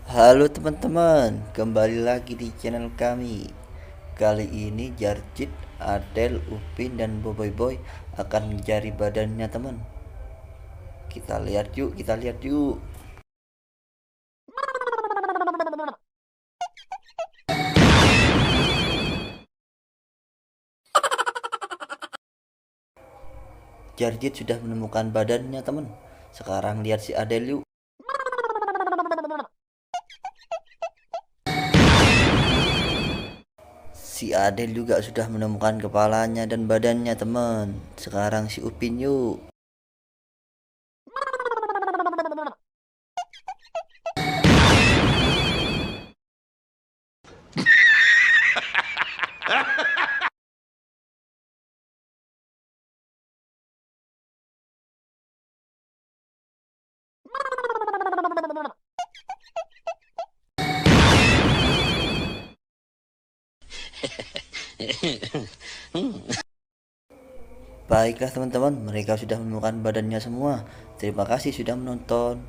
Halo teman-teman, kembali lagi di channel kami. Kali ini Jarjit, Adel, Upin, dan Boboiboy Boy akan mencari badannya teman. Kita lihat yuk. Jarjit sudah menemukan badannya teman. Sekarang lihat si Adel yuk. Si Adel juga sudah menemukan kepalanya dan badannya teman. Sekarang si Upin yuk. Baiklah teman-teman, mereka sudah menemukan badannya semua. Terima kasih sudah menonton.